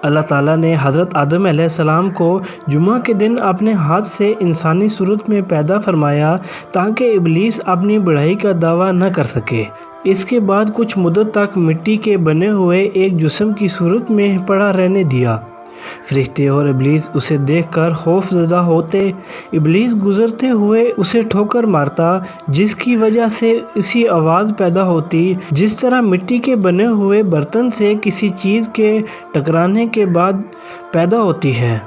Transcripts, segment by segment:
اللہ تعالیٰ نے حضرت آدم علیہ السلام کو جمعہ کے دن اپنے ہاتھ سے انسانی صورت میں پیدا فرمایا تاکہ ابلیس اپنی بڑائی کا دعویٰ نہ کر سکے۔ اس کے بعد کچھ مدت تک مٹی کے بنے ہوئے ایک جسم کی صورت میں پڑا رہنے دیا۔ فرشتے اور ابلیس اسے دیکھ کر خوف زدہ ہوتے۔ ابلیس گزرتے ہوئے اسے ٹھوکر مارتا، جس کی وجہ سے اسی آواز پیدا ہوتی جس طرح مٹی کے بنے ہوئے برتن سے کسی چیز کے ٹکرانے کے بعد پیدا ہوتی ہے۔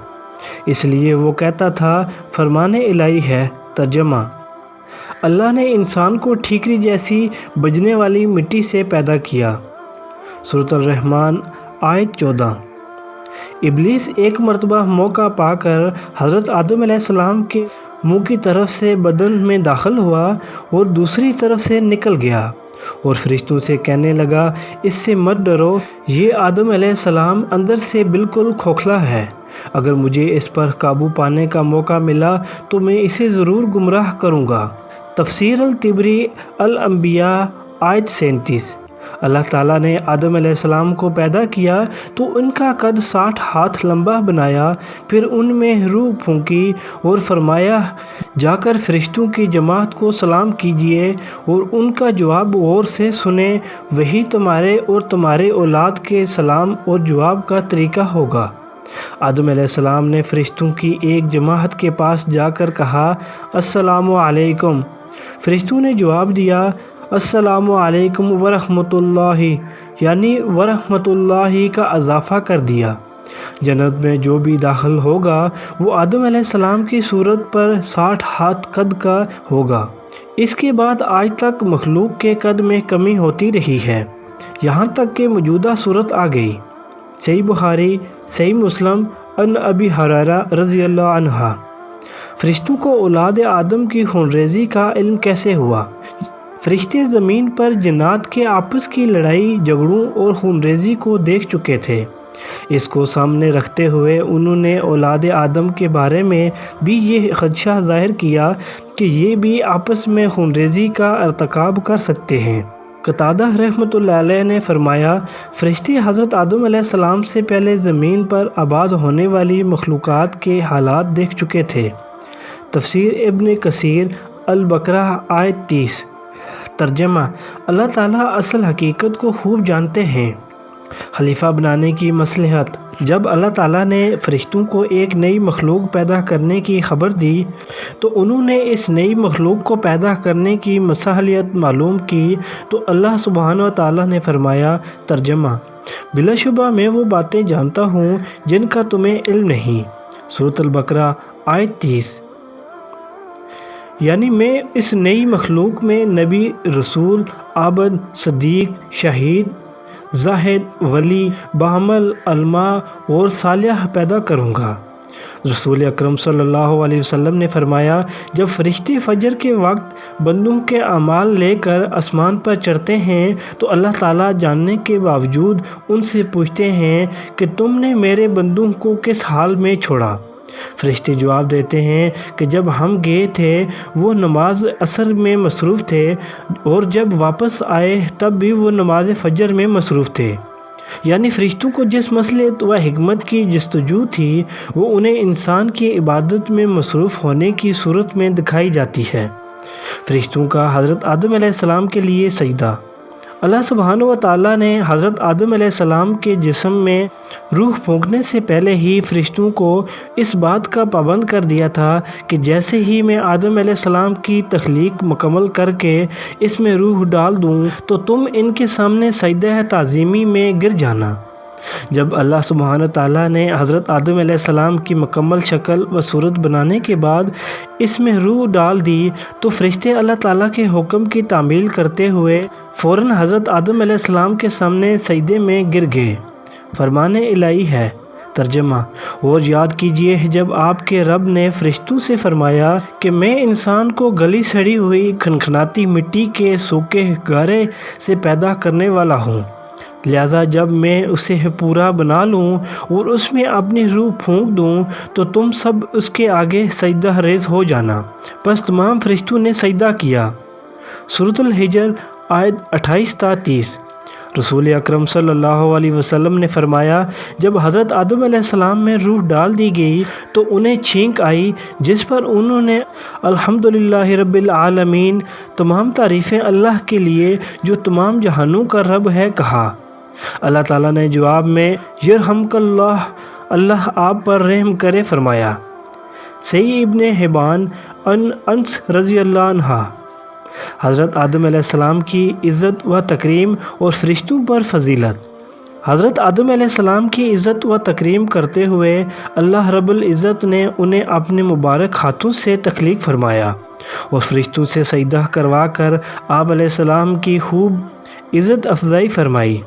اس لیے وہ کہتا تھا فرمان الہی ہے۔ ترجمہ: اللہ نے انسان کو ٹھیکری جیسی بجنے والی مٹی سے پیدا کیا۔ سورۃ الرحمن آیت 14۔ ابلیس ایک مرتبہ موقع پا کر حضرت آدم علیہ السلام کے منہ کی طرف سے بدن میں داخل ہوا اور دوسری طرف سے نکل گیا اور فرشتوں سے کہنے لگا، اس سے مت ڈرو، یہ آدم علیہ السلام اندر سے بالکل کھوکھلا ہے۔ اگر مجھے اس پر قابو پانے کا موقع ملا تو میں اسے ضرور گمراہ کروں گا۔ تفسیر الطبری الانبیاء آیت 37۔ اللہ تعالیٰ نے آدم علیہ السلام کو پیدا کیا تو ان کا قد 60 ہاتھ لمبا بنایا، پھر ان میں روح پھونکی اور فرمایا، جا کر فرشتوں کی جماعت کو سلام کیجیے اور ان کا جواب غور سے سنیں، وہی تمہارے اور تمہارے اولاد کے سلام اور جواب کا طریقہ ہوگا۔ آدم علیہ السلام نے فرشتوں کی ایک جماعت کے پاس جا کر کہا، السلام علیکم۔ فرشتوں نے جواب دیا، السلام علیکم ورحمۃ اللہ، یعنی ورحمۃ اللہ کا اضافہ کر دیا۔ جنت میں جو بھی داخل ہوگا وہ آدم علیہ السلام کی صورت پر 60 ہاتھ قد کا ہوگا۔ اس کے بعد آج تک مخلوق کے قد میں کمی ہوتی رہی ہے، یہاں تک کہ موجودہ صورت آ گئی۔ صحیح بخاری، صحیح مسلم، ان ابی ہریرہ رضی اللہ عنہ۔ فرشتوں کو اولاد آدم کی خونریزی کا علم کیسے ہوا؟ فرشتے زمین پر جنات کے آپس کی لڑائی جھگڑوں اور خونریزی کو دیکھ چکے تھے۔ اس کو سامنے رکھتے ہوئے انہوں نے اولاد آدم کے بارے میں بھی یہ خدشہ ظاہر کیا کہ یہ بھی آپس میں خونریزی کا ارتکاب کر سکتے ہیں۔ قتادہ رحمۃ اللہ علیہ نے فرمایا، فرشتے حضرت آدم علیہ السلام سے پہلے زمین پر آباد ہونے والی مخلوقات کے حالات دیکھ چکے تھے۔ تفسیر ابن کثیر البقرہ آیت 30۔ ترجمہ: اللہ تعالیٰ اصل حقیقت کو خوب جانتے ہیں۔ خلیفہ بنانے کی مصلحت: جب اللہ تعالیٰ نے فرشتوں کو ایک نئی مخلوق پیدا کرنے کی خبر دی تو انہوں نے اس نئی مخلوق کو پیدا کرنے کی مصلحت معلوم کی تو اللہ سبحانہ و تعالیٰ نے فرمایا۔ ترجمہ: بلا شبہ میں وہ باتیں جانتا ہوں جن کا تمہیں علم نہیں۔ سورۃ البقرہ آیت 30۔ یعنی میں اس نئی مخلوق میں نبی، رسول، عابد، صدیق، شہید، زاہد، ولی، بعمل، علماء اور صالح پیدا کروں گا۔ رسول اکرم صلی اللہ علیہ وسلم نے فرمایا، جب فرشتے فجر کے وقت بندوں کے اعمال لے کر آسمان پر چڑھتے ہیں تو اللہ تعالیٰ جاننے کے باوجود ان سے پوچھتے ہیں کہ تم نے میرے بندوں کو کس حال میں چھوڑا؟ فرشتے جواب دیتے ہیں کہ جب ہم گئے تھے وہ نماز عصر میں مصروف تھے اور جب واپس آئے تب بھی وہ نماز فجر میں مصروف تھے۔ یعنی فرشتوں کو جس مصلحت و حکمت کی جستجو تھی وہ انہیں انسان کی عبادت میں مصروف ہونے کی صورت میں دکھائی جاتی ہے۔ فرشتوں کا حضرت آدم علیہ السلام کے لیے سجدہ۔ اللہ سبحانہ و تعالیٰ نے حضرت آدم علیہ السلام کے جسم میں روح پھونکنے سے پہلے ہی فرشتوں کو اس بات کا پابند کر دیا تھا کہ جیسے ہی میں آدم علیہ السلام کی تخلیق مکمل کر کے اس میں روح ڈال دوں تو تم ان کے سامنے سجدہ تعظیمی میں گر جانا۔ جب اللہ سبحانہ تعالیٰ نے حضرت آدم علیہ السلام کی مکمل شکل و صورت بنانے کے بعد اس میں روح ڈال دی تو فرشتے اللہ تعالیٰ کے حکم کی تعمیل کرتے ہوئے فوراً حضرت آدم علیہ السلام کے سامنے سجدے میں گر گئے۔ فرمان الہی ہے۔ ترجمہ: اور یاد کیجئے جب آپ کے رب نے فرشتوں سے فرمایا کہ میں انسان کو گلی سڑی ہوئی کھنکھناتی مٹی کے سوکھے گارے سے پیدا کرنے والا ہوں، لہذا جب میں اسے پورا بنا لوں اور اس میں اپنی روح پھونک دوں تو تم سب اس کے آگے سجدہ ریز ہو جانا۔ بس تمام فرشتوں نے سجدہ کیا۔ سورۃ الحجر آیت 28 تا 30۔ رسول اکرم صلی اللہ علیہ وسلم نے فرمایا جب حضرت آدم علیہ السلام میں روح ڈال دی گئی تو انہیں چھینک آئی، جس پر انہوں نے الحمدللہ رب العالمین، تمام تعریفیں اللہ کے لیے جو تمام جہانوں کا رب ہے، کہا۔ اللہ تعالیٰ نے جواب میں یرحمک اللہ، اللہ آپ پر رحم کرے، فرمایا۔ صحیح ابن حبان انس رضی اللہ عنہ۔ حضرت آدم علیہ السلام کی عزت و تکریم اور فرشتوں پر فضیلت۔ حضرت آدم علیہ السلام کی عزت و تکریم کرتے ہوئے اللہ رب العزت نے انہیں اپنے مبارک ہاتھوں سے تخلیق فرمایا اور فرشتوں سے سجدہ کروا کر آپ علیہ السلام کی خوب عزت افزائی فرمائی۔